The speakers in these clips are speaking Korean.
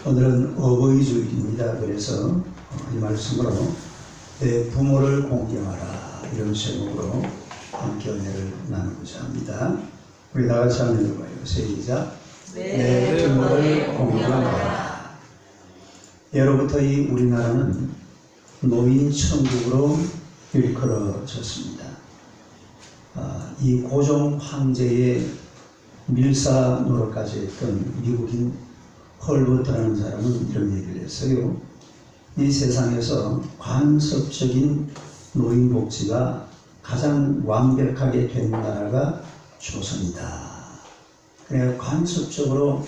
오늘은 어버이 주일입니다. 그래서 이 말씀으로 내 부모를 공경하라 이런 제목으로 함께 은혜를 나누고자 합니다. 우리 다 같이 한번 읽어봐요. 시작. 내 부모를 공경하라. 예로부터 이 우리나라는 노인 천국으로 일컬어졌습니다. 이 고종 황제의 밀사 노릇까지 했던 미국인 헐버트라는 사람은 이런 얘기를 했어요. 이 세상에서 관습적인 노인복지가 가장 완벽하게 된 나라가 조선이다. 그래서 관습적으로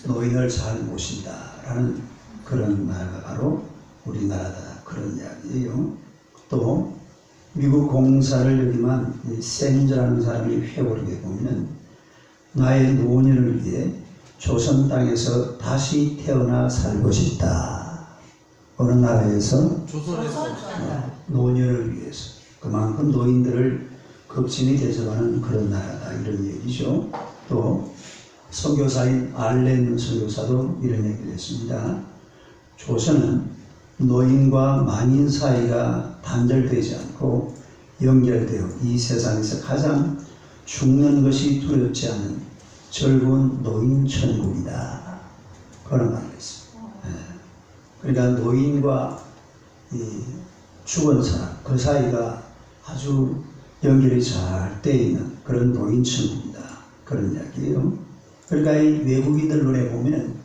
노인을 잘 모신다라는 그런 나라가 바로 우리나라다. 그런 이야기예요. 또 미국 공사를 여기만 세민저라는 사람이 회고록에 보면 나의 노년을 위해 조선 땅에서 다시 태어나 살고 싶다. 어느 나라에서? 조선에서. 노년을 위해서. 그만큼 노인들을 극진히 대접하는 그런 나라다. 이런 얘기죠. 또 선교사인 알렌 선교사도 이런 얘기를 했습니다. 조선은 노인과 만인 사이가 단절되지 않고 연결되어 이 세상에서 가장 죽는 것이 두렵지 않은 즐거운 노인 천국이다. 그런 말을 했습니다. 그러니까 노인과 이 죽은 사람 그 사이가 아주 연결이 잘 되어 있는 그런 노인 천국이다. 그런 이야기예요. 그러니까 이 외국인들 눈에 보면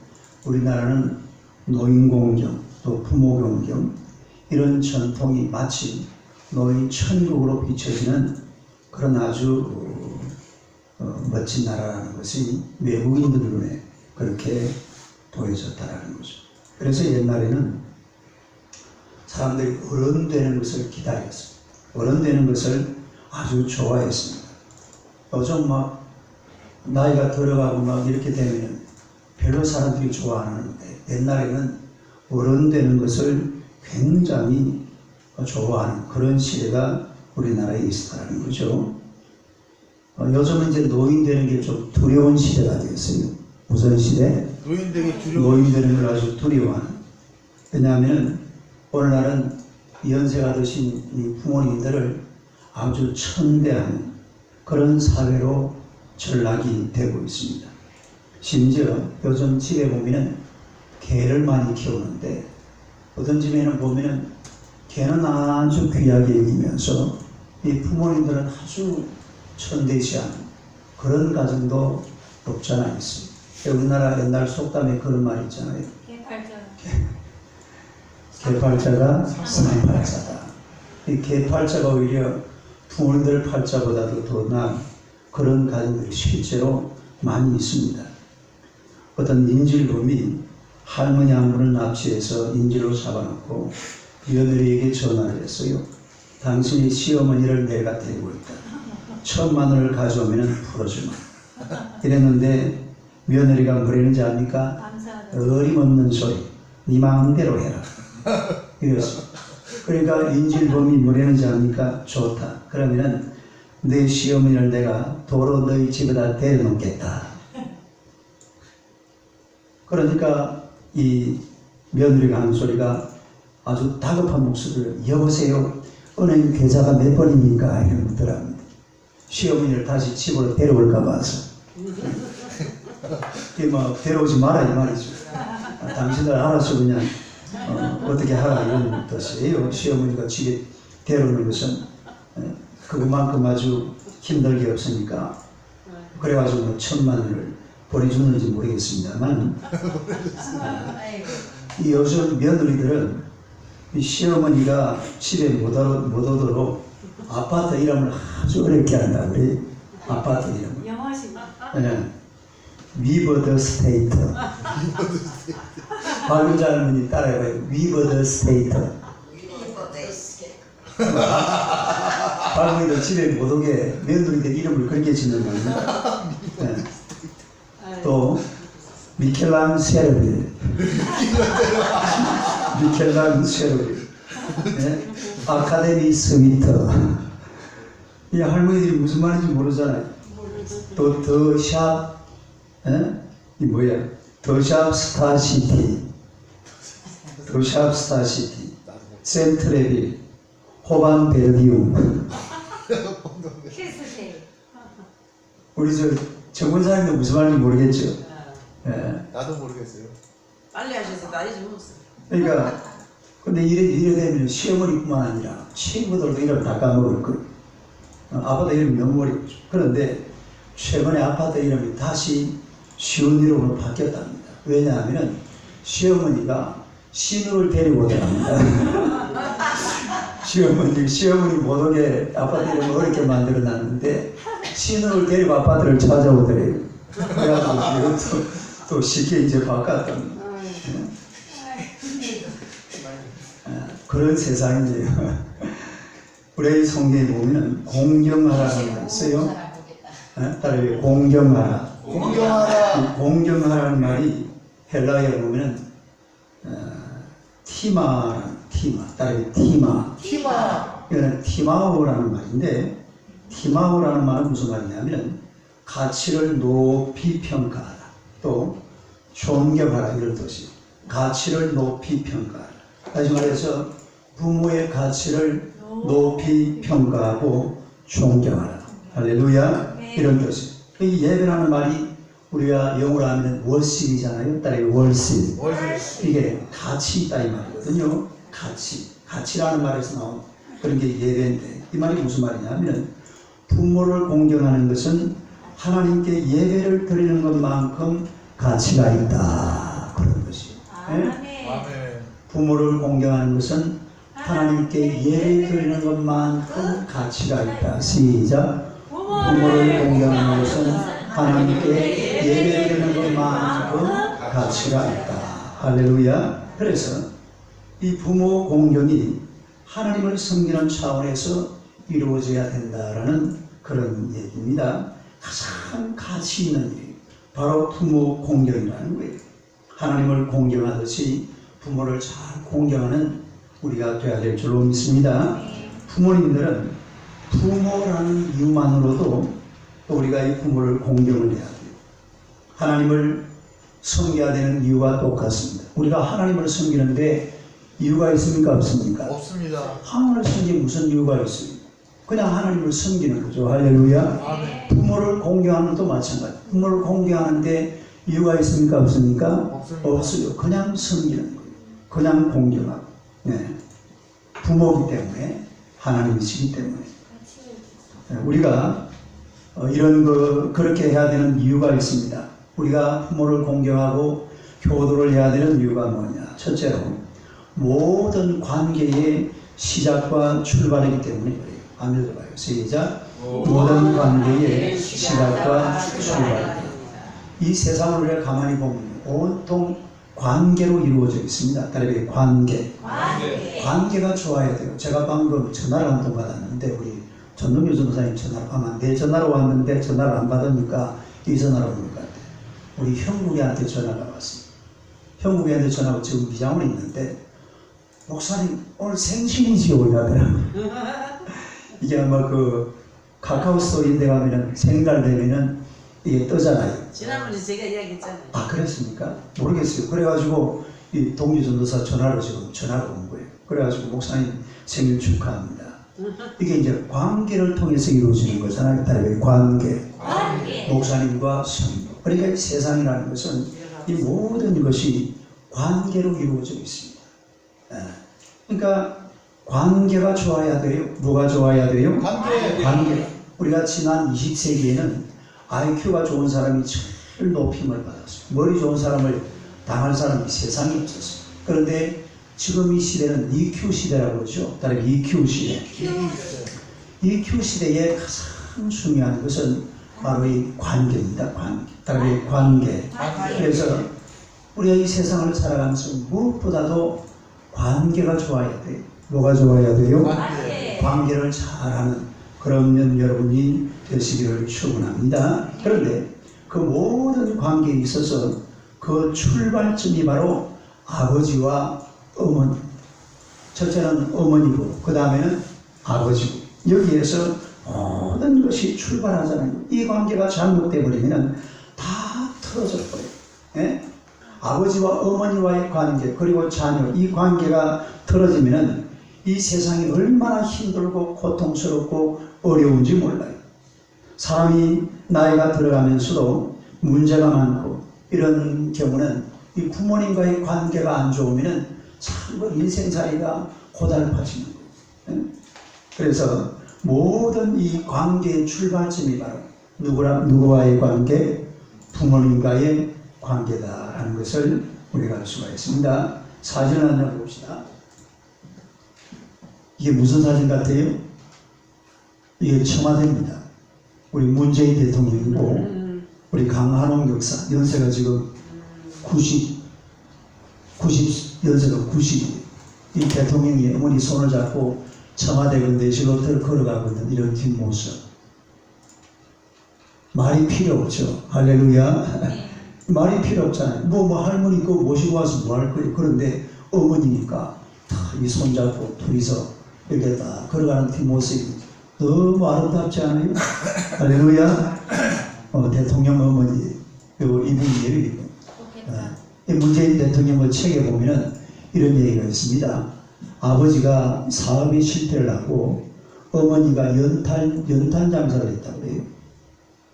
우리나라는 노인 공경 또 부모 공경 이런 전통이 마치 노인 천국으로 비춰지는 그런 아주 멋진 나라라는 것이 외국인들 눈에 그렇게 보여졌다라는 거죠. 그래서 옛날에는 사람들이 어른 되는 것을 기다렸습니다. 어른 되는 것을 아주 좋아했습니다. 요즘 막 나이가 들어가고 막 이렇게 되면 별로 사람들이 좋아 안 하는데 옛날에는 어른 되는 것을 굉장히 좋아하는 그런 시대가 우리나라에 있었다는 거죠. 요즘은 이제 노인 되는 게 좀 두려운 시대가 되었어요. 무슨 시대? 노인 되는 걸 아주 두려워하는. 왜냐하면 오늘날은 연세가 드신 이 부모님들을 아주 천대하는 그런 사회로 전락이 되고 있습니다. 심지어 요즘 집에 보면은 개를 많이 키우는데 어떤 집에는 보면은 개는 아주 귀하게 여기면서 이 부모님들은 아주 천대시한 그런 가정도 없지 않아 있습니다. 우리나라 옛날 속담에 그런 말이 있잖아요. 개팔자가 상팔자다. 이 개팔자가 오히려 부모님들 팔자보다도 더 나은 그런 가정들이 실제로 많이 있습니다. 어떤 인질범이 할머니 한 분을 납치해서 인질로 잡아놓고 며느리에게 전화를 했어요. 당신이 시어머니를 내가 데리고 있다. 1,000만 원을 가져오면 풀어주마. 이랬는데 며느리가 뭐라는지 압니까? 어림없는 소리. 네 마음대로 해라. 이랬습니다. 그러니까 인질범이 뭐라는지 압니까? 좋다. 그러면은 내 시어머니를 내가 도로 너희 집에다 데려놓겠다. 그러니까 이 며느리가 하는 소리가 아주 다급한 목소리로 여보세요. 은행 계좌가 몇 번입니까? 이런 것들합니다. 시어머니를 다시 집으로 데려올까 봐서 이게 뭐 데려오지 마라 이 말이죠. 당신들 알아서 그냥 어떻게 하라 이런 뜻이에요. 시어머니가 집에 데려오는 것은 그것만큼 아주 힘들게 없으니까 그래가지고 뭐 1,000만 원을 보내줬는지 모르겠습니다만 이 요즘 며느리들은 이 시어머니가 집에 못 오도록 아파트 이름을 아주 어렵게 한다 그래. 아파트 이름. 네. 위버 더 스테이트. 밝은 젊은이 따라해봐요. 위버 더 스테이트. 할머니도 집에 못 오게 며느리들 이름을 그렇게 짓는 겁니다. 네. 또 미켈란세르빌. 미켈란세르빌. 네. 아카데미 스위터. 이 할머니들이 무슨 말인지 모르잖아요. 또 더샵, 이 뭐야? 더샵 스타시티. 루샵스타시티, 센트레빌, 호반 베르디움. 우리 정권사님도 무슨 말인지 모르겠죠. 예. 나도 모르겠어요. 빨리 하셔서 나이 좀 없어. 그러니까 근데 이래 되면 시어머니뿐만 아니라 친구들도 이름 다 까먹을 거예요. 아파트 이름이 너무 어렵죠. 그런데 최근에 아파트 이름이 다시 쉬운 이름으로 바뀌었답니다. 왜냐하면 시어머니가 신우를 데리고 오더랍니다. 시어머니 못 오게 아파트 이름을 어렵게 만들어 놨는데 신우를 데리고 아파트를 찾아오더래요. 그래가지고 이것도 또 쉽게 이제 바꿨답니다. 그런 세상이에요. 우리 성경에 보면 공경하라는 말 있어요. 따라해 공경하라. 공경하라. 공경하라는 말이 헬라어에 보면 따라해 티마. 이거는 티마오라는 말인데 티마오라는 말은 무슨 말이냐면 가치를 높이 평가하라. 또 존경하라 이런 뜻이에요. 가치를 높이 평가하라. 다시 말해서 부모의 가치를 높이 평가하고 존경하라. 할렐루야. 이런 뜻이에요. 이 예배라는 말이 우리가 영어로 하면 월십이잖아요. 따라해 월십. 이게 가치 있다 이 말이거든요. 가치라는 말에서 나온 그런 게 예배인데 이 말이 무슨 말이냐면 부모를 공경하는 것은 하나님께 예배를 드리는 것만큼 가치가 있다 그런 것이에요. 네? 부모를 공경하는 것은 하나님께 예배 드리는 것만큼 가치가 있다. 시작. 부모를 공경하는 것은 하나님께 예배 드리는 것만큼 가치가 있다. 할렐루야. 그래서 이 부모 공경이 하나님을 섬기는 차원에서 이루어져야 된다라는 그런 얘기입니다. 가장 가치 있는 일, 바로 부모 공경이라는 거예요. 하나님을 공경하듯이 부모를 잘 공경하는 우리가 되어야 될 줄로 믿습니다. 부모님들은 부모라는 이유만으로도 또 우리가 이 부모를 공경을 해야 돼요. 하나님을 섬겨야 되는 이유가 똑같습니다. 우리가 하나님을 섬기는데 이유가 있습니까? 없습니까? 없습니다. 하나님을 섬기는 무슨 이유가 있습니까? 그냥 하나님을 섬기는 거죠. 할렐루야. 아멘. 부모를 공경하는 것도 마찬가지. 부모를 공경하는데 이유가 있습니까? 없습니까? 없습니다. 없어요. 그냥 섬기는 거예요. 그냥 공경하고. 네. 부모이기 때문에 하나님이시기 때문에 우리가 그렇게 해야 되는 이유가 있습니다. 우리가 부모를 공경하고 효도를 해야 되는 이유가 뭐냐? 첫째로 모든 관계의 시작과 출발이기 때문에 그래요. 한번 읽어봐요. 시작. 모든 관계의 시작과 출발이다. 이 세상을 우리가 가만히 보면 온통 관계로 이루어져 있습니다. 따라해 관계가 좋아야 돼요. 제가 방금 전화를 한 통 받았는데 우리 전동규 전도사님 전화를 아마 내 전화로 왔는데 전화를 안 받으니까 이 전화로 오는 것 같아요. 우리 형국이한테 전화가 왔습니다. 형국이한테 전화가 지금 비장원에 있는데 목사님 오늘 생신이지요 이러더라고요. 이게 아마 그 카카오 스토리인데 가면은 생일날 되면은 이게 뜨잖아요. 지난번에 제가 이야기했잖아요. 아 그랬습니까? 모르겠어요. 그래가지고 이 동료 전도사 전화가 온 거예요. 그래가지고 목사님 생일 축하합니다. 이게 이제 관계를 통해서 이루어지는 거잖아요. 다른 관계. 목사님과 성도. 그러니까 이 세상이라는 것은 이 모든 것이 관계로 이루어져 있습니다. 그러니까 관계가 좋아야 돼요. 뭐가 좋아야 돼요? 관계. 우리가 지난 20세기에는 IQ가 좋은 사람이 제일 높임을 받았어요. 머리 좋은 사람을 당할 사람이 세상에 없었어요. 그런데 지금 이 시대는 EQ 시대라고 그러죠. 다른 EQ 시대. EQ 시대에 가장 중요한 것은 바로 이 관계입니다. 다른 관계. 그래서 우리가 이 세상을 살아가면서 무엇보다도 관계가 좋아야 돼요. 뭐가 좋아야 돼요? 관계를 잘하는 그런 여러분이 되시기를 축원합니다. 그런데 그 모든 관계에 있어서 그 출발점이 바로 아버지와 어머니. 첫째는 어머니고 그 다음에는 아버지고 여기에서 모든 것이 출발하잖아요. 이 관계가 잘못되어 버리면 다 틀어져 버려요. 예? 아버지와 어머니와의 관계 그리고 자녀 이 관계가 틀어지면은 이 세상이 얼마나 힘들고 고통스럽고 어려운지 몰라요. 사람이 나이가 들어가면서도 문제가 많고 이런 경우는 이 부모님과의 관계가 안 좋으면은 참 인생살이가 고달파지는 거예요. 그래서 모든 이 관계의 출발점이 바로 누구와의 관계? 부모님과의 관계다라는 것을 우리가 알 수가 있습니다. 사진을 한번 봅시다. 이게 무슨 사진 같아요? 이게 청와대입니다. 우리 문재인 대통령이고 우리 강한홍 역사 연세가 지금 90 이 대통령이 어머니 손을 잡고 청와대 근대실로 걸어가고 있는 이런 뒷모습 말이 필요 없죠. 할렐루야. 말이 필요 없잖아요. 뭐 할머니 거 모시고 와서 뭐 할 거예요. 그런데 어머니니까 이 손잡고 둘이서 이렇게 딱 걸어가는 뒷모습이 너무 아름답지 않아요? 할렐루야. 대통령 어머니 이분이 문재인 대통령의 책에 보면은 이런 얘기가 있습니다. 아버지가 사업에 실패를 하고 어머니가 연탄 장사를 했다고 해요.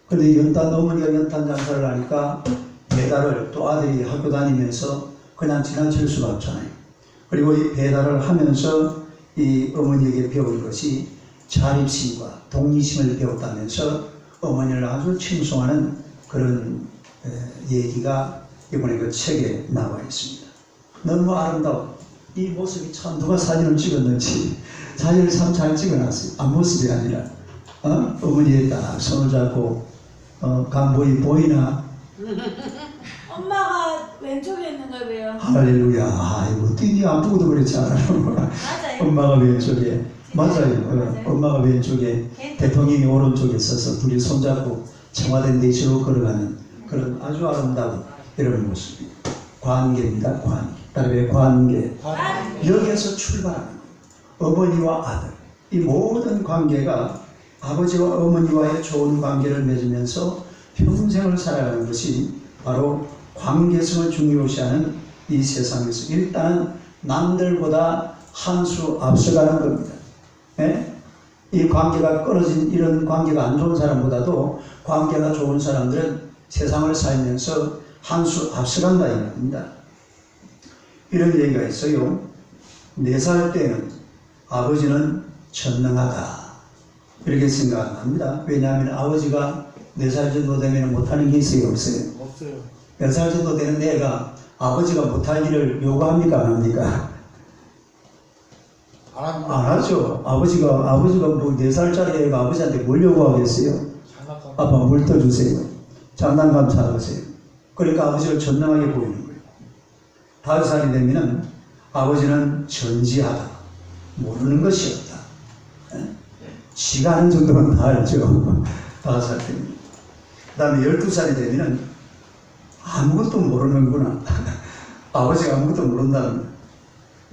그런데 어머니가 연탄 장사를 하니까 배달을 또 아들이 학교 다니면서 그냥 지나칠 수가 없잖아요. 그리고 이 배달을 하면서 이 어머니에게 배운 것이 자립심과 독립심을 배웠다면서 어머니를 아주 칭송하는 그런 얘기가 이번에 그 책에 나와 있습니다. 너무 아름다워. 이 모습이 참 누가 사진을 찍었는지 사진을 참 잘 찍어놨어요. 앞모습이 아니라 어머니에 딱 손을 잡고 간보이 보이나? 엄마가 왼쪽에 있는 걸 왜요? 할렐루야. 아이고 뛰니 아프고도 그렇지 않아요. 맞아요. 엄마가 왼쪽에 맞아요. 엄마가 왼쪽에 대통령이 오른쪽에 서서 둘이 손잡고 청와대 내시로 걸어가는 그런 아주 아름다운 이런 모습이 관계입니다. 관계. 여기에서 출발하는 거예요. 어머니와 아들 이 모든 관계가 아버지와 어머니와의 좋은 관계를 맺으면서 평생을 살아가는 것이 바로 관계성을 중요시하는 이 세상에서 일단은 남들보다 한 수 앞서가는 겁니다. 예? 이 관계가 끊어진 이런 관계가 안 좋은 사람보다도 관계가 좋은 사람들은 세상을 살면서 한 수 앞서간다 이 말입니다. 이런 얘기가 있어요. 4살 때는 아버지는 전능하다 이렇게 생각합니다. 왜냐하면 아버지가 4살 정도 되면 못하는 게 있어요? 없어요? 없어요. 4살 정도 되는 애가 아버지가 못할 일을 요구합니까? 안 합니까? 안 하죠. 아버지가 뭐 4살짜리 애가 아버지한테 뭘 요구하겠어요? 아빠 물 떠주세요. 장난감 사주세요. 그러니까 아버지를 전능하게 보이는 거예요. 5살이 되면은 아버지는 전지하다. 모르는 것이 없다. 지가 아는 정도는 다 알죠. 5살 때는. 그 다음에 12살이 되면은 아무것도 모르는구나. 아버지가 아무것도 모른다는 거예요.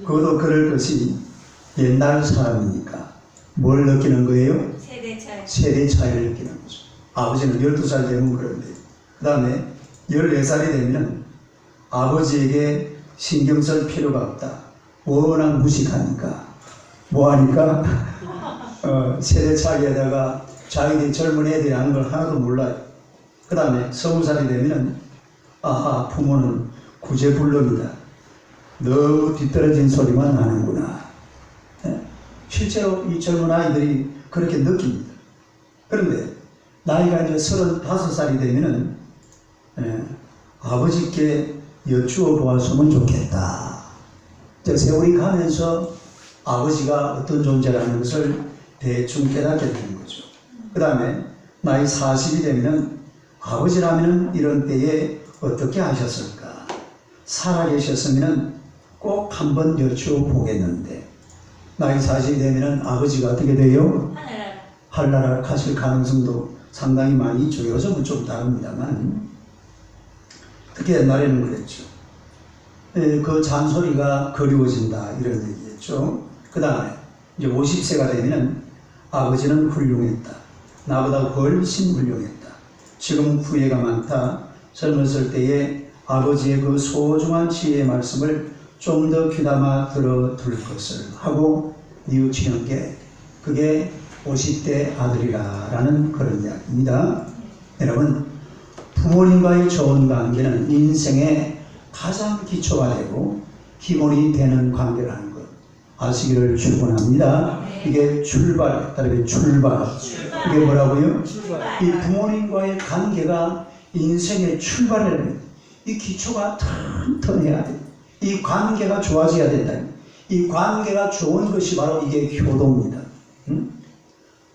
그것도 그럴 것이 옛날 사람이니까 뭘 느끼는 거예요? 세대 차이를 느끼는 거죠. 아버지는 12살 되면 그런데 그 다음에 14살이 되면 아버지에게 신경 쓸 필요가 없다. 워낙 무식하니까 뭐하니까 세대 차이에다가 자기들이 젊은 애들이 하는 걸 하나도 몰라요. 그 다음에 20살이 되면 아하 부모는 구제불능이다. 너무 뒤떨어진 소리만 하는구나. 실제로 이 젊은 아이들이 그렇게 느낍니다. 그런데 나이가 이제 35살이 되면은 아버지께 여쭈어 보았으면 좋겠다. 세월이 가면서 아버지가 어떤 존재라는 것을 대충 깨닫게 되는 거죠. 그 다음에 나이 40이 되면 아버지라면 이런 때에 어떻게 하셨을까? 살아계셨으면 꼭 한번 여쭈어 보겠는데 나이 40이 되면 아버지가 어떻게 돼요? 하늘나라 가실 가능성도 상당히 많이 있죠. 요즘은 좀 다릅니다만 특히 옛날에는 그랬죠. 그 잔소리가 그리워진다 이런 얘기였죠. 그 다음에 이제 50세가 되면 아버지는 훌륭했다. 나보다 훨씬 훌륭했다. 지금 후회가 많다. 젊었을 때에 아버지의 그 소중한 지혜의 말씀을 좀 더 귀담아 들어둘 것을 하고 뉘우치는 게 그게 50대 아들이라는 그런 이야기입니다. 여러분, 부모님과의 좋은 관계는 인생의 가장 기초가 되고 기본이 되는 관계라는 것 아시기를 축원합니다. 이게 출발, 다르게 출발. 이게 뭐라고요? 이 부모님과의 관계가 인생의 출발이라는 이 기초가 튼튼해야 돼. 이 관계가 좋아져야 된다. 이 관계가 좋은 것이 바로 이게 효도입니다.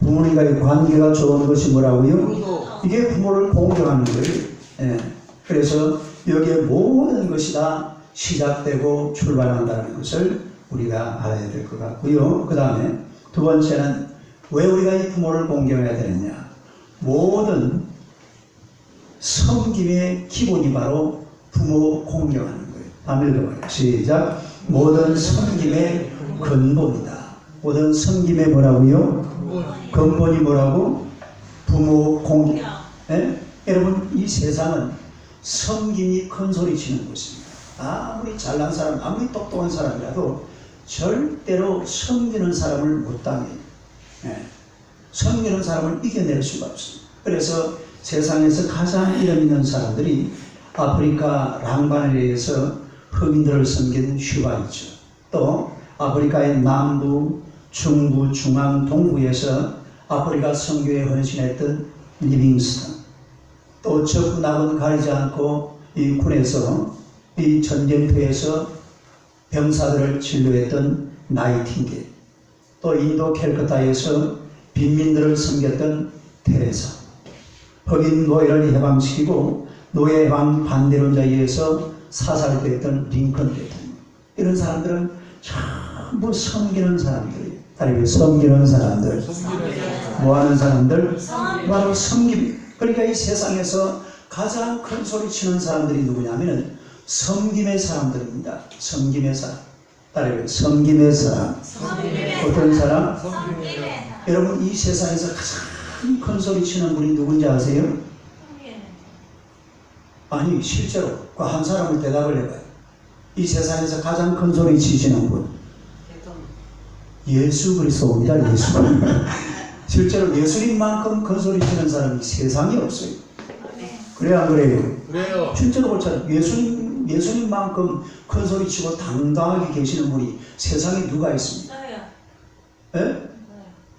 부모님과의 관계가 좋은 것이 뭐라고요? 이게 부모를 공경하는 거예요. 예. 그래서 여기에 모든 것이 다 시작되고 출발한다는 것을 우리가 알아야 될 것 같고요. 그 다음에 두 번째는 왜 우리가 이 부모를 공경해야 되느냐? 모든 섬김의 기본이 바로 부모 공경하는 거예요. 한번 읽어봐요. 시작. 모든 섬김의 근본이다. 모든 섬김의 뭐라고요? 근본이 뭐라고? 부모 공경. 예? 여러분, 이 세상은 섬김이 큰 소리 치는 것입니다. 아무리 잘난 사람, 아무리 똑똑한 사람이라도 절대로 섬기는 사람을 못 당해요. 예. 섬기는 사람을 이겨낼 수가 없습니다. 그래서 세상에서 가장 이름 있는 사람들이 아프리카 랑바네리에서 흑인들을 섬긴 슈바이처, 또 아프리카의 남부, 중부, 중앙, 동부에서 아프리카 선교에 헌신했던 리빙스턴, 또 적군 낙은 가리지 않고 이 군에서 이 전쟁터에서 병사들을 진료했던 나이팅게일, 또 인도 캘커타에서 빈민들을 섬겼던 테레사, 흑인 노예를 해방시키고 노예 해방 반대론자에 의해서 사살됐던 링컨 대통령, 이런 사람들은 전부 섬기는 사람들이에요. 다르게 섬기는 사람들, 뭐하는 사람들? 바로 섬김. 그러니까 이 세상에서 가장 큰 소리 치는 사람들이 누구냐면은 섬김의 사람들입니다. 섬김의 사람. 다르게 섬김의 사람. 어떤 사람? 여러분, 이 세상에서 가장 큰 소리 치는 분이 누군지 아세요? 아니, 실제로 그 한 사람을 대답을 해봐요. 이 세상에서 가장 큰 소리 치시는 분, 예수 그리스도입니다. 예수. 실제로 예수님만큼 큰 소리 치는 사람이 세상에 없어요. 그래요, 안 그래요? 그래요. 실제로 그렇잖아요. 예수님만큼 큰 소리 치고 당당하게 계시는 분이 세상에 누가 있습니까? 예?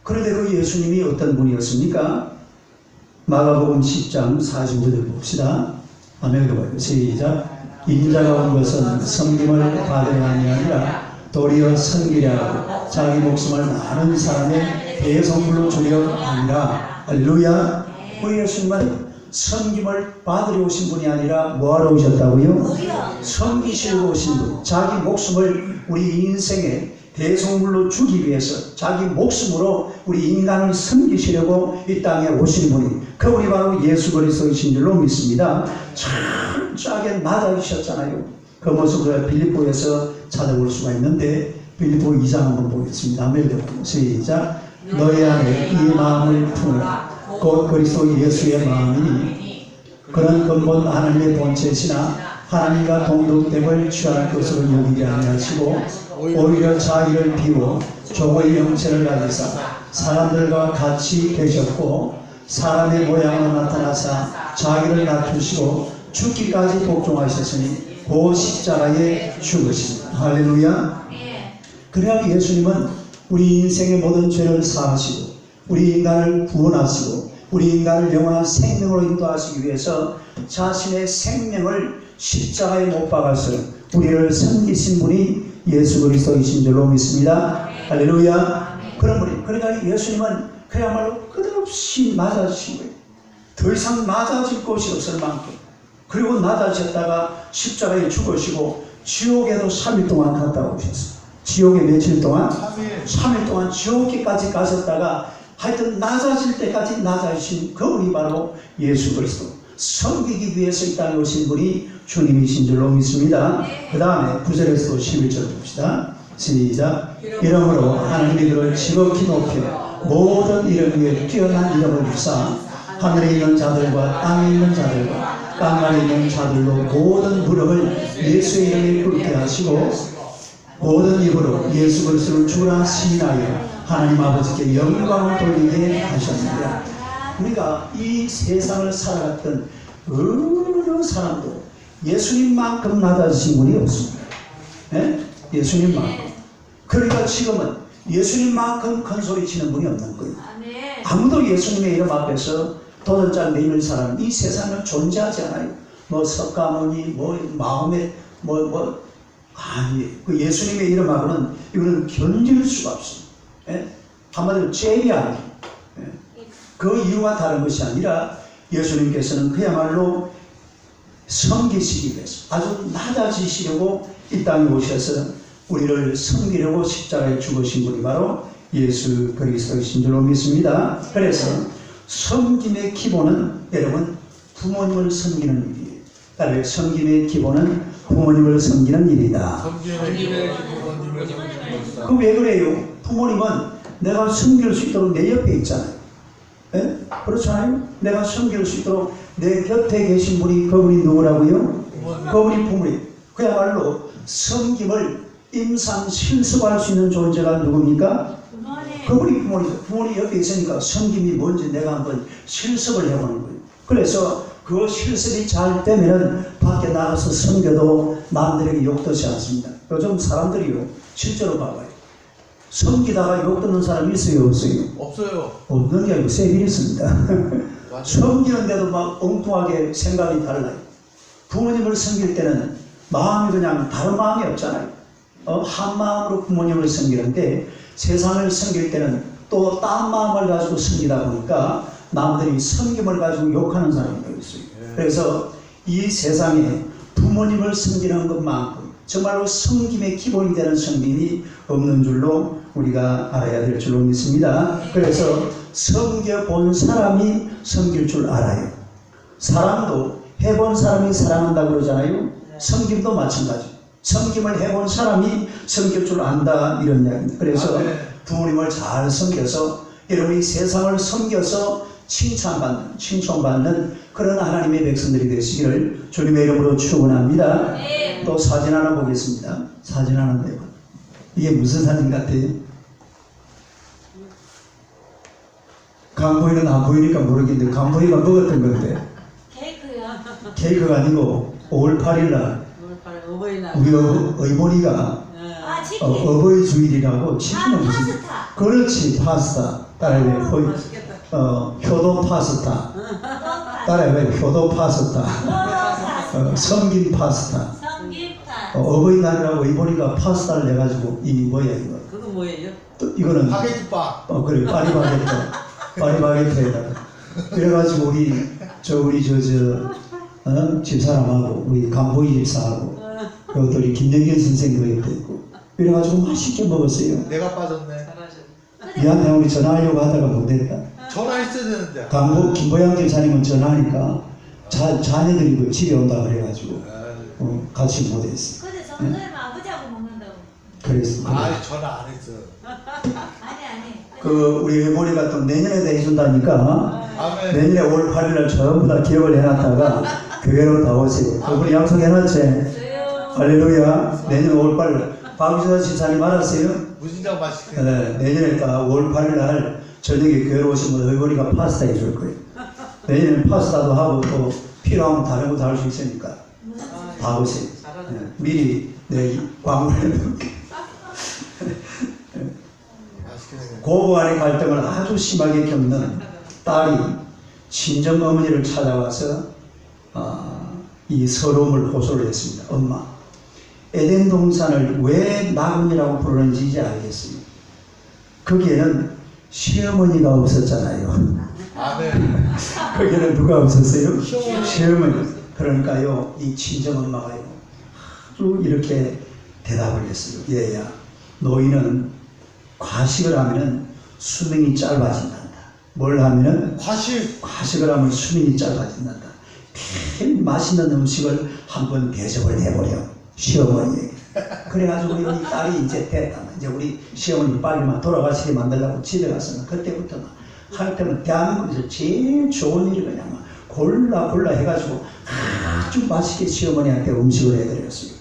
그런데 그 예수님이 어떤 분이었습니까? 마가복음 10장 40절을 봅시다. 아멘. 읽어봐요. 시작. 인자가 온 것은 섬김을 받으려 함이 아니라 도리어 섬기려 하고 자기 목숨을 많은 사람의 대성물로 주려 함이라. 할렐루야. 우리 예수님은 섬김을 받으려 오신 분이 아니라 뭐하러 오셨다고요? 섬기시려고 오신 분. 자기 목숨을 우리 인생의 대성물로 주기 위해서 자기 목숨으로 우리 인간을 섬기시려고 이 땅에 오신 분이 그분이 바로 예수 그리스도이신 줄로 믿습니다. 참 짜게 낮아지셨잖아요. 그 모습을 빌립보에서 찾아볼 수가 있는데 빌립보 2장 한번 보겠습니다. 시작. 너희 안에 이 마음을 품으라. 곧 그리스도 예수의 마음이니 그런 근본 하나님의 본체시나 하나님과 동등됨을 취할 것으로 여기지 아니하시고 오히려 자기를 비워 종의 형체를 가지사 사람들과 같이 계셨고 사람의 모양으로 나타나사 자기를 낮추시고 죽기까지 복종하셨으니 그 십자가에 죽으십니다. 할렐루야. 그래야 예수님은 우리 인생의 모든 죄를 사하시고 우리 인간을 구원하시고 우리 인간을 영원한 생명으로 인도하시기 위해서 자신의 생명을 십자가에 못 박아서 우리를 섬기신 분이 예수 그리스도이신 줄로 믿습니다. 할렐루야. 그런 분이, 그러니까 예수님은 그야말로 끝없이 맞아주신 거예요. 더 이상 맞아질 곳이 없을 만큼. 그리고 낮아지셨다가 십자가에 죽으시고 지옥에도 3일 동안 갔다 오셨어요. 지옥에 며칠 동안? 3일 동안 지옥에까지 가셨다가 하여튼 낮아질 때까지 낮아지신 그분이 바로 예수 그리스도. 섬기기 위해서 이 땅에 오신 분이 주님이신 줄로 믿습니다. 그 다음에 9절에서 11절 봅시다. 시작. 이러므로 하나님이 그를 지극히 높여 모든 이름 위에 뛰어난 이름을 주사 하늘에 있는 자들과 땅에 있는 자들과 땅 안에 있는 자들로 모든 무릎을 예수의 이름에 꿇게 하시고 모든 입으로 예수 그리스도를 주라 시인하여 하나님 아버지께 영광을 돌리게 하셨습니다. 우리가 이 세상을 살아갔던 어느 사람도 예수님만큼 낮아지신 분이 없습니다. 예? 예수님만큼. 그러니까 지금은 예수님만큼 큰 소리 치는 분이 없는 거예요. 아무도 예수님의 이름 앞에서 도전장 내밀 사람 이 세상에 존재하지 않아요. 뭐 석가모니 뭐 마음에 아니 그 예수님의 이름하고는 이거는 견딜 수가 없어요. 예? 한마디로 잼이 아니에요. 예? 그 이유가 다른 것이 아니라 예수님께서는 그야말로 섬기시기 위해서 아주 낮아지시려고 이 땅에 오셔서 우리를 섬기려고 십자가에 죽으신 분이 바로 예수 그리스도이신 줄로 믿습니다. 그래서 섬김의 기본은 여러분 부모님을 섬기는 일이에요. 따라서 섬김의 기본은 부모님을 섬기는 일이다. 그 왜 그래요? 부모님은 내가 섬길 수 있도록 내 옆에 있잖아요. 예? 그렇잖아요? 내가 섬길 수 있도록 내 곁에 계신 분이 그분이 누구라고요? 그분이 부모님. 그야말로 섬김을 임상 실습할 수 있는 존재가 누굽니까? 그분이 부모님. 부모님 옆에 있으니까 섬김이 뭔지 내가 한번 실습을 해보는 거예요. 그래서 그 실습이 잘 되면은 밖에 나가서 섬겨도 남들에게 욕 듣지 않습니다. 요즘 사람들이요 실제로 봐봐요. 섬기다가 욕 듣는 사람이 있어요, 없어요? 없어요. 없는 게 아니고 세밀히 있습니다. 섬기는데도 막 엉뚱하게 생각이 달라요. 부모님을 섬길 때는 마음이 그냥 다른 마음이 없잖아요. 한 마음으로 부모님을 섬기는데 세상을 섬길 때는 또 딴 마음을 가지고 섬기다 보니까 남들이 섬김을 가지고 욕하는 사람이 있어요. 그래서 이 세상에 부모님을 섬기는 것만큼 정말로 섬김의 기본이 되는 섬김이 없는 줄로 우리가 알아야 될 줄로 믿습니다. 그래서 섬겨본 사람이 섬길 줄 알아요. 사랑도 해본 사람이 사랑한다고 그러잖아요. 섬김도 마찬가지. 섬김을 해본 사람이 섬길 줄 안다 이런 이야기입니다. 그래서 부모님을 잘 섬겨서 여러분이 세상을 섬겨서 칭송받는 그런 하나님의 백성들이 되시기를 주님의 이름으로 축원합니다. 또 사진 하나 보겠습니다. 사진 하나 내봐. 이게 무슨 사진 같아요? 강보이는 안 보이니까 모르겠는데 강보이가 먹었던 건데 케이크요. 케이크가 아니고 5월 8일날 어버이날. 우리 어머니가 아 치킨. 어버이 주일이라고 치킨을 무슨 파스타. 그렇지 파스타 따라해 맛있겠다. 효도 파스타 따라해 효도 파스타 섬김 파스타 성김파. 어버이날이라고 이보니까 파스타를 내가지고 이 뭐야 이거 그거 뭐예요? 또 이거는 바게트바. 그래 파리바게트에다가 그래가지고 우리 집사람하고 우리 강보이 집사하고 그것들이 김영현 선생님도 옆에 있고 그래가지고 맛있게 먹었어요. 내가 빠졌네. 잘하셨네. 미안해 우리 전화하려고 하다가 못했다. 전화했어야 되는데. 김보양 집사님은 전화하니까 자녀들이 그 집에 온다 그래가지고 같이 못했어. 근데 정선생님 아버지하고 먹는다고. 그랬어. 아, 전화 안 했어. 아니. 그 우리 외모리가 또 내년에도 해준다니까 아멘. 내년에 5월 8일날 전부 다 기억을 해놨다가 교회로 다 오세요. 그분이 약속해놨지. 저요. 할렐루야. 내년 5월 8일 박주선 집사님 알았어요? 무진장 맛있게. 네, 내년에 5월 8일날 저녁에 교회로 오시면 외모리가 파스타 해줄 거예요. 내년에 파스타도 하고 또 필요하면 다른 것도 할 수 있으니까 다 오세요. 네, 미리 내 광고를 해놓을게. 맛있게 생겼네. 고부간의 갈등을 아주 심하게 겪는 딸이 친정 어머니를 찾아와서 이 서러움을 호소를 했습니다. 엄마, 에덴 동산을 왜 나금이라고 부르는지 이제 알겠어요. 거기에는 시어머니가 없었잖아요. 아멘. 거기에는 누가 없었어요? 시어머니. 그러니까요, 이 친정 엄마가요, 아주 이렇게 대답을 했어요. 얘야, 너희는 과식을 하면은 수명이 짧아진단다. 뭘 하면은? 과식을 하면 수명이 짧아진단다. 제일 맛있는 음식을 한번 대접을 해버려. 시어머니에게. 그래가지고 우리 딸이 이제 됐다. 이제 우리 시어머니 빨리만 돌아가시게 만들려고 집에 갔으면 그때부터 할 때는 대한민국에서 제일 좋은 일이 그냥 골라 해가지고 아주 맛있게 시어머니한테 음식을 해드렸어요.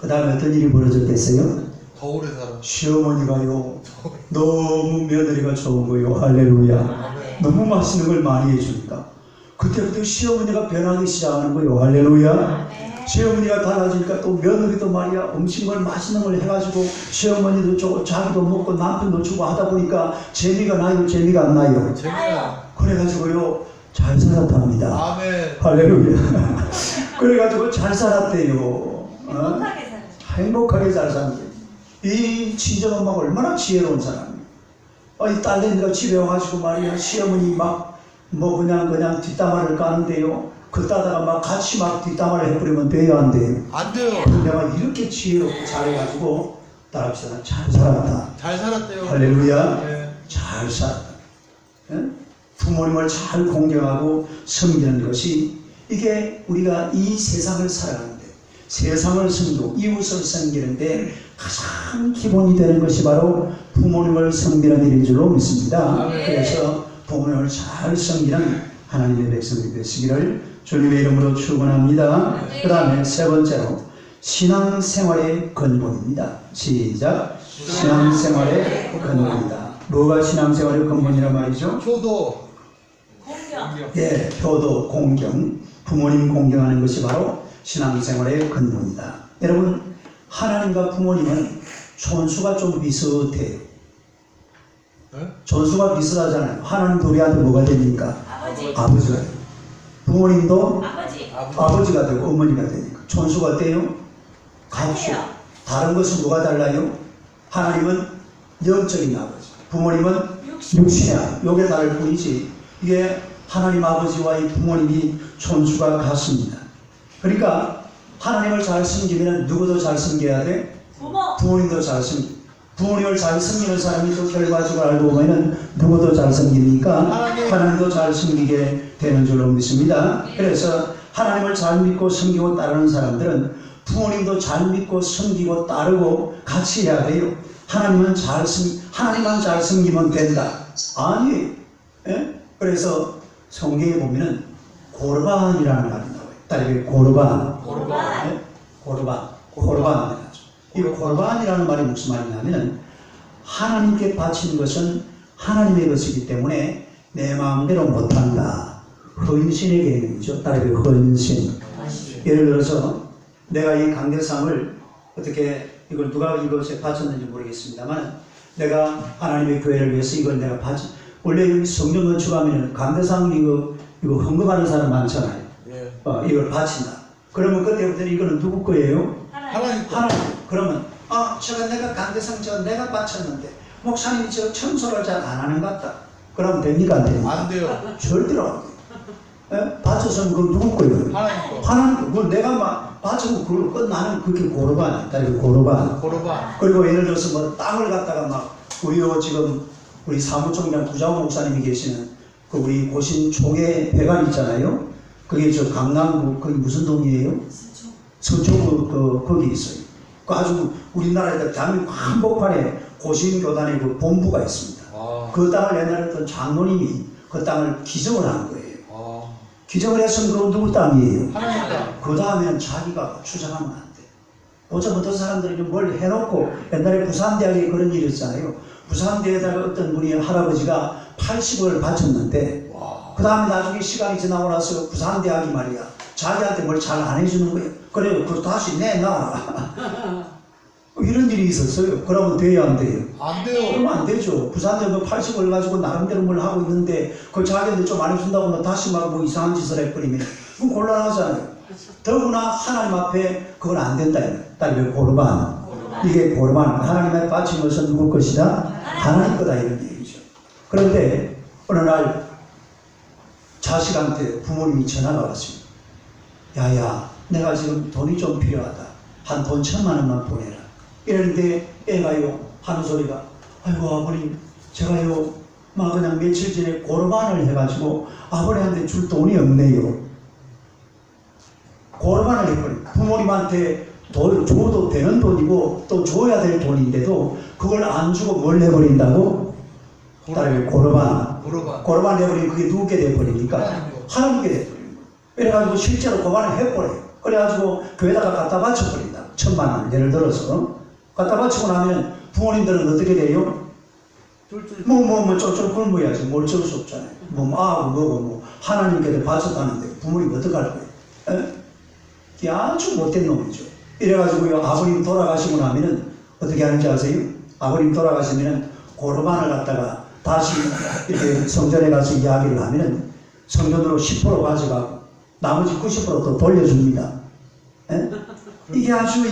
그 다음에 어떤 일이 벌어졌겠어요? 더 오래 살아. 시어머니가요 너무 며느리가 좋은 거요. 할렐루야. 아멘. 너무 맛있는 걸 많이 해주니까 그때부터 시어머니가 변하기 시작하는 거요. 할렐루야. 시어머니가 달라지니까 또 며느리도 말이야 음식을 맛있는 걸 해가지고 시어머니도 주고 자기도 먹고 남편도 주고 하다 보니까 재미가 나요, 재미가 안 나요? 재미나. 그래가지고요 잘 살았답니다. 아멘. 할렐루야. 그래가지고 잘 살았대요. 행복하게 살아. 행복하게 잘 사는 거예요. 이 친정엄마가 얼마나 지혜로운 사람이에요. 이 딸내미가 집에 와가지고 말이야 시어머니 막 뭐 그냥 뒷담화를 까는데요. 그 따다가 막 같이 막 뒷담화를 해버리면 돼요, 안 돼요? 안 돼요. 내가 이렇게 지혜롭고 잘해가지고 딸합시다. 잘 살았다. 잘 살았대요. 할렐루야. 네. 잘 살았다. 예? 부모님을 잘 공경하고 섬기는 것이 이게 우리가 이 세상을 살아가는데 세상을 섬기고 이웃을 섬기는데 가장 기본이 되는 것이 바로 부모님을 섬기는 일인 줄로 믿습니다. 그래서 부모님을 잘 섬기는 하나님의 백성이 되시기를 주님의 이름으로 축원합니다. 그 다음에 세 번째로 신앙생활의 근본입니다. 시작. 신앙생활의 근본이다. 뭐가 신앙생활의 근본이라 말이죠? 효도. 공경. 예, 효도, 공경, 부모님 공경하는 것이 바로 신앙생활의 근본이다. 여러분, 하나님과 부모님은 촌수가 좀 비슷해요. 네? 촌수가 비슷하잖아요. 하나님도 우리한테 뭐가 됩니까? 아버지. 아버지가 돼요. 부모님도 아버지. 아버지가 되고 어머니가 되니까. 촌수가 어때요? 각수. 같아요. 다른 것은 뭐가 달라요? 하나님은 영적인 아버지, 부모님은 육신의 아버지. 요게 다를 뿐이지. 이게 하나님 아버지와 이 부모님이 촌수가 같습니다. 그러니까 하나님을 잘 섬기면 누구도 잘 섬겨야 돼? 부모. 부모님도 잘 섬기. 부모님을 잘 섬기는 사람이 또 결과적으로 알고 보면 누구도 잘 섬깁니까? 하나님도 잘 섬기게 되는 줄로 믿습니다. 그래서 하나님을 잘 믿고 섬기고 따르는 사람들은 부모님도 잘 믿고 섬기고 따르고 같이 해야 돼요. 하나님만 잘 섬기면 된다. 아니, 예? 그래서 성경에 보면은 고르반이라는 말이 나와요. 딸에게 고르반. 고르반. 예? 고르반. 이 고르반이라는 말이 무슨 말이냐면은 하나님께 바친 것은 하나님의 것이기 때문에 내 마음대로 못한다. 헌신의 개념이죠. 딸에게 헌신. 예를 들어서 내가 이 강대상을 어떻게 이걸 누가 이것에 바쳤는지 모르겠습니다만 내가 하나님의 교회를 위해서 이걸 내가 원래 여기 성전 건축하면 강대상 이거 헌금하는 사람 많잖아요. 예. 이걸 바친다. 그러면 그때부터는 이거는 누구 거예요? 하나님. 하나님. 그러면 내가 강대상 내가 바쳤는데 목사님이 청소를 잘 안 하는 것 같다. 그러면 됩니까 안 됩니까? 안 돼요. 절대로 안 돼요. 예? 바쳐서는 그건 누구 거예요? 하나님 거. 하나님 거. 그걸 내가 막 바쳐서 그걸 끝나는 그게 고르반. 고르반. 고르반. 그리고 예를 들어서 뭐 땅을 갖다가 막 지금 우리 사무총장 구자호 목사님이 계시는 그 우리 고신 총회 회관 있잖아요. 그게 강남구 거기 무슨 동이에요? 서초 거기 있어요. 그 아주 우리나라에 대한민국 한복판에 고신교단의 그 본부가 있습니다. 그 땅을 옛날에 어떤 장로님이 그 땅을 기증을 한 거예요. 기증을 했으면 그건 누구 땅이에요? 하나님 땅. 그 다음에는 자기가 주장하면 안 돼. 어쩌면 어떤 사람들이 좀 뭘 해놓고 옛날에 부산대학에 그런 일이 있잖아요. 부산대에다가 어떤 분이 할아버지가 80억을 바쳤는데 그 다음에 나중에 시간이 지나고 나서 부산대학이 말이야 자기한테 뭘 잘 안 해주는 거예요. 그래요. 그거 다시 내놔. 이런 일이 있었어요. 그러면 돼야 안 돼요? 안 돼요. 그러면 안 되죠. 부산대 80억을 가지고 나름대로 뭘 하고 있는데 그 자기한테 좀 안 해준다고 하면 다시 막 뭐 이상한 짓을 해버리면 그건 곤란하잖아요. 더구나 하나님 앞에 그건 안 된다. 딸이 고르반. 이게 고르반. 하나님의 바친 것은 누구 것이다? 하나님 거다 이런 얘기죠. 그런데 어느 날 자식한테 부모님이 전화가 왔습니다. 야야 내가 지금 돈이 좀 필요하다. 한 돈 1,000만 원만 보내라. 이러는데 애가요 하는 소리가 아이고 아버님 제가요 막 그냥 며칠 전에 고르반을 해가지고 아버님한테 줄 돈이 없네요. 고르반을 해버려요. 부모님한테 줘도 되는 돈이고 또 줘야 될 돈인데도 그걸 안 주고 뭘 해버린다고? 딸이 고르반. 고르반 해버리면 그게 누구게 돼버립니까? 하나님께 돼버립니다. 이래가지고 실제로 고발을 해버려요. 그래가지고 교회다가 갖다 바쳐버린다. 1,000만 원 예를 들어서 갖다 바치고 나면 부모님들은 어떻게 돼요? 쫄쫄 굶어야지. 뭘 어쩔 수 없잖아요. 뭐고 하나님께도 바쳤다는데 부모님 어떡할 거예요? 에? 이게 아주 못된 놈이죠. 이래가지고요, 아버님 돌아가시고 나면은 어떻게 하는지 아세요? 아버님 돌아가시면은 고르반을 갖다가 다시 이렇게 성전에 가서 이야기를 하면은 성전으로 10% 가져가고 나머지 90%또 돌려줍니다. 에? 이게 아주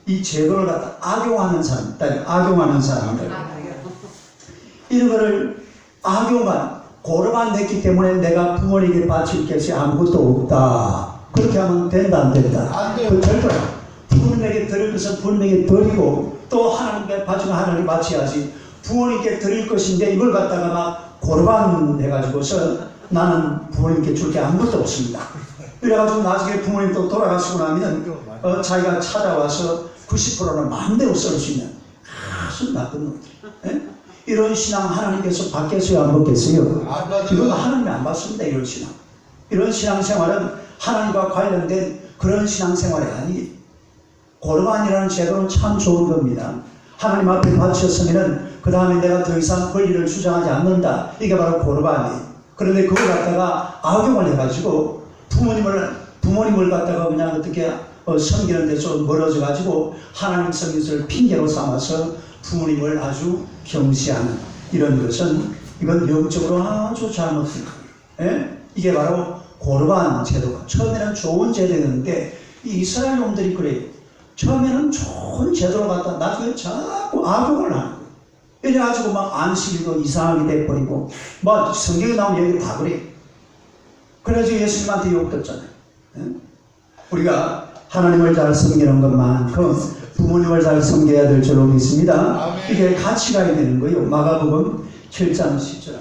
이 제도를 갖다 악용하는 사람, 악용하는 사람들. 이런 거를 악용한 고르반 냈기 때문에 내가 부모님에게 바칠 것이 아무것도 없다. 그렇게 하면 된다, 안 된다? 안 돼요. 그 절대 부모님에게 드릴 것은 부모님에게 드리고 또 하나님께 바치면 하나님께 바쳐야지. 부모님께 드릴 것인데 이걸 갖다가 막 고르반 해가지고서 나는 부모님께 줄 게 아무것도 없습니다. 그래가지고 나중에 부모님 또 돌아가시고 나면 자기가 찾아와서 90%는 마음대로 쓸 수 있는 아주 나쁜 놈들. 이런 신앙 하나님께서 받겠어요, 안 받겠어요? 안 받아요. 이건 하나님이 안 받습니다. 이런 신앙. 이런 신앙생활은 하나님과 관련된 그런 신앙생활이 아니에요. 고르반이라는 제도는 참 좋은 겁니다. 하나님 앞에 바쳤으면은 그 다음에 내가 더 이상 권리를 주장하지 않는다. 이게 바로 고르반이에요. 그런데 그걸 갖다가 악용을 해가지고 부모님을 갖다가 그냥 어떻게 섬기는 데서 멀어져 가지고 하나님 섬긴 것을 핑계로 삼아서 부모님을 아주 경시하는 이런 것은 이건 영적으로 아주 잘못된 거예요. 이게 바로 고르반 제도가 처음에는 좋은 제도였는데 이 이스라엘 놈들이 그래요. 처음에는 좋은 제도를 갖다 나중에 자꾸 악용을 하는 거예요. 이래가지고 막 안식일도 이상하게 돼버리고 막 성경에 나온 얘기를 다 그래요. 그래서 예수님한테 욕듣잖아요. 우리가 하나님을 잘 섬기는 것만큼 부모님을 잘 섬겨야 될 줄로 믿습니다. 아멘. 이게 같이 가야 되는 거예요. 마가복음 7장 10절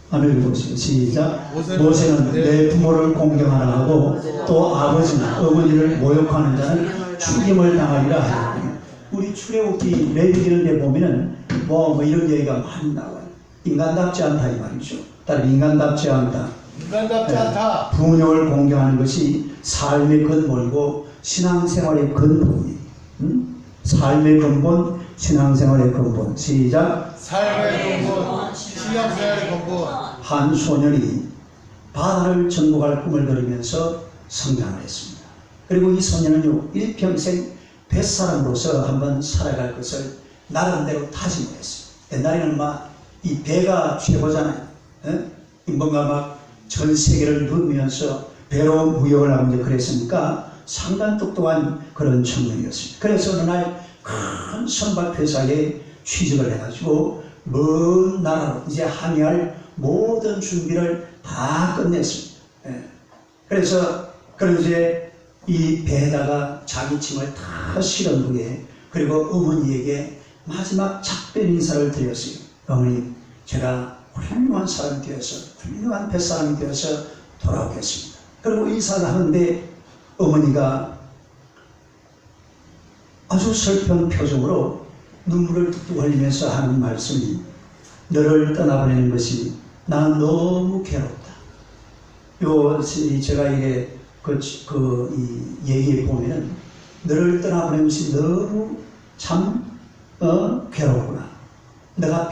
한번 읽어보세요. 시작. 모세는 내 부모를 공경하라 하고 또 아버지나 어머니를 모욕하는 자는 죽임을 당하리라 하였거든요. 우리 출애굽기 레위기는데 보면은 뭐 이런 얘기가 많이 나와요. 인간답지 않다 이 말이죠. 따로 인간답지 않다. 인간답지 않다. 부모님을 공경하는 것이 삶의 근본이고 신앙생활의 근본이에요. 삶의 근본, 신앙생활의 근본. 시작. 삶의 근본, 신앙생활의 근본. 한 소년이 바다를 정복할 꿈을 그리면서 성장을 했습니다. 그리고 이 소년은요, 일평생 뱃사람으로서 한번 살아갈 것을 나름대로 다짐을 했어요. 옛날에는 막 이 배가 최고잖아요. 뭔가 막 전 세계를 누비면서 배로 무역을 하고 이제 그랬으니까 상당히 똑똑한 그런 청년이었습니다. 그래서 어느 날 큰 선박 회사에 취직을 해가지고 먼 나라로 이제 항해할 모든 준비를 다 끝냈습니다. 그래서 이제 이 배에다가 자기 짐을 다 실은 후에 그리고 어머니에게 마지막 작별 인사를 드렸어요. 어머니, 제가 훌륭한 사람이 되어서 훌륭한 뱃사람이 되어서 돌아오겠습니다. 그리고 인사를 하는데 어머니가 아주 슬픈 표정으로 눈물을 뚝뚝 흘리면서 하는 말씀이 너를 떠나보내는 것이 나는 너무 괴롭다. 제가 이게 이 얘기에 보면은 너를 떠나보내는 것이 너무 참 괴롭구나. 내가